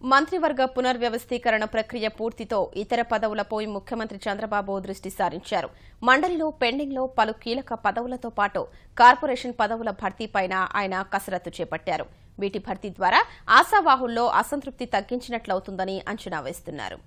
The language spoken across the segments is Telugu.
మంత్రివర్గ పునర్వ్యవస్థీకరణ ప్రక్రియ పూర్తితో ఇతర పదవులపై ముఖ్యమంత్రి చంద్రబాబు దృష్టి సారించారు. మండలిలో పెండింగ్లో పలు కీలక పదవులతో పాటు కార్పొరేషన్ పదవుల భర్తీపైన ఆయన కసరత్తు చేపట్టారు. వీటి భర్తీ ద్వారా ఆశావాహుల్లో అసంతృప్తి తగ్గించినట్లవుతుందని అంచనా వేస్తున్నారు.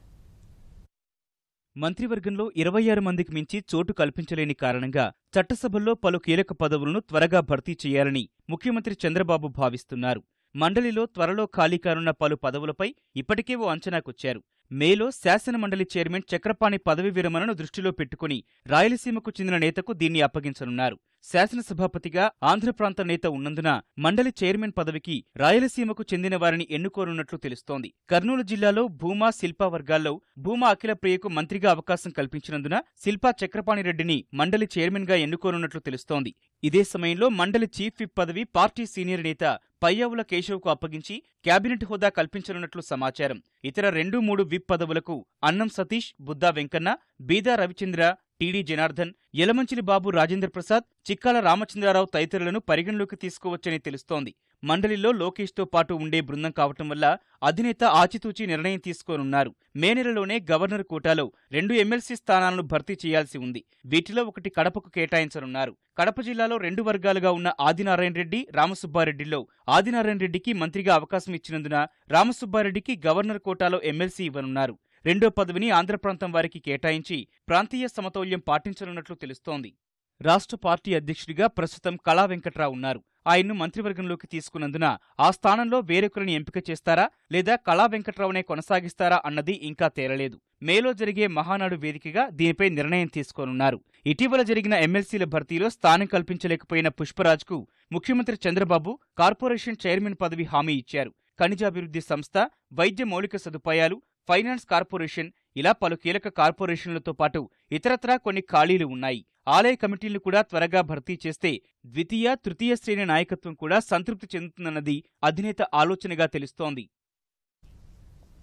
మంత్రివర్గంలో 26 మందికి మించి చోటు కల్పించలేని కారణంగా చట్టసభల్లో పలు కీలక పదవులను త్వరగా భర్తీ చేయాలని ముఖ్యమంత్రి చంద్రబాబు భావిస్తున్నారు. మండలిలో త్వరలో ఖాళీ కానున్న పలు పదవులపై ఇప్పటికే ఓ అంచనాకొచ్చారు. మేలో శాసనమండలి చైర్మన్ చక్రపాణి పదవి విరమణను దృష్టిలో పెట్టుకుని రాయలసీమకు చెందిన నేతకు దీన్ని అప్పగించనున్నారు. శాసనసభాపతిగా ఆంధ్ర ప్రాంత నేత ఉన్నందున మండలి చైర్మన్ పదవికి రాయలసీమకు చెందిన వారిని ఎన్నుకోనున్నట్లు తెలుస్తోంది. కర్నూలు జిల్లాలో భూమా, శిల్పా వర్గాల్లో భూమా అఖిలప్రియకు మంత్రిగా అవకాశం కల్పించినందున శిల్పా చక్రపాణిరెడ్డిని మండలి చైర్మన్ గా ఎన్నుకోనున్నట్లు తెలుస్తోంది. ఇదే సమయంలో మండలి చీఫ్ విప్ పదవి పార్టీ సీనియర్ నేత పయ్యావుల కేశవ్కు అప్పగించి కేబినెట్ హోదా కల్పించనున్నట్లు సమాచారం. ఇతర 2-3 విప్ పదవులకు అన్నం సతీష్, బుద్దా వెంకన్న, బీదా రవిచంద్ర, టీడీ జనార్దన్, యలమంచిలి బాబు రాజేంద్ర ప్రసాద్, చిక్కాల రామచంద్రారావు తదితరులను పరిగణలోకి తీసుకోవచ్చని తెలుస్తోంది. మండలిలో లోకేష్తో పాటు ఉండే బృందం కావటం వల్ల అధినేత ఆచితూచి నిర్ణయం తీసుకోనున్నారు. మే నెలలోనే గవర్నర్ కోటాలో 2 ఎమ్మెల్సీ స్థానాలను భర్తీ చేయాల్సి ఉంది. వీటిలో ఒకటి కడపకు కేటాయించనున్నారు. కడప జిల్లాలో 2 వర్గాలుగా ఉన్న ఆదినారాయణ రెడ్డి, రామసుబ్బారెడ్డిలో ఆదినారాయణ రెడ్డికి మంత్రిగా అవకాశం ఇచ్చినందున రామసుబ్బారెడ్డికి గవర్నర్ కోటాలో ఎమ్మెల్సీ ఇవ్వనున్నారు. రెండో పదవిని ఆంధ్ర ప్రాంతం వారికి కేటాయించి ప్రాంతీయ సమతౌల్యం పాటించనున్నట్లు తెలుస్తోంది. రాష్ట్ర పార్టీ అధ్యక్షుడిగా ప్రస్తుతం కళా వెంకట్రావు ఉన్నారు. ఆయన్ను మంత్రివర్గంలోకి తీసుకున్నందున ఆ స్థానంలో వేరొకరిని ఎంపిక చేస్తారా లేదా కళా వెంకట్రావునే కొనసాగిస్తారా అన్నది ఇంకా తేలలేదు. మేలో జరిగే మహానాడు వేదికగా దీనిపై నిర్ణయం తీసుకోనున్నారు. ఇటీవల జరిగిన ఎమ్మెల్సీల భర్తీలో స్థానం కల్పించలేకపోయిన పుష్పరాజ్కు ముఖ్యమంత్రి చంద్రబాబు కార్పొరేషన్ చైర్మన్ పదవి హామీ ఇచ్చారు. ఖనిజాభివృద్ధి సంస్థ, వైద్య మౌలిక సదుపాయాలు, ఫైనాన్స్ కార్పొరేషన్ ఇలా పలు కీలక కార్పొరేషన్లతో పాటు ఇతరత్రా కొన్ని ఖాళీలు ఉన్నాయి. ఆలయ కమిటీలను కూడా త్వరగా భర్తీ చేస్తే ద్వితీయ, తృతీయ శ్రేణి నాయకత్వం కూడా సంతృప్తి చెందుతుందన్నది అధినేత ఆలోచనగా తెలుస్తోంది.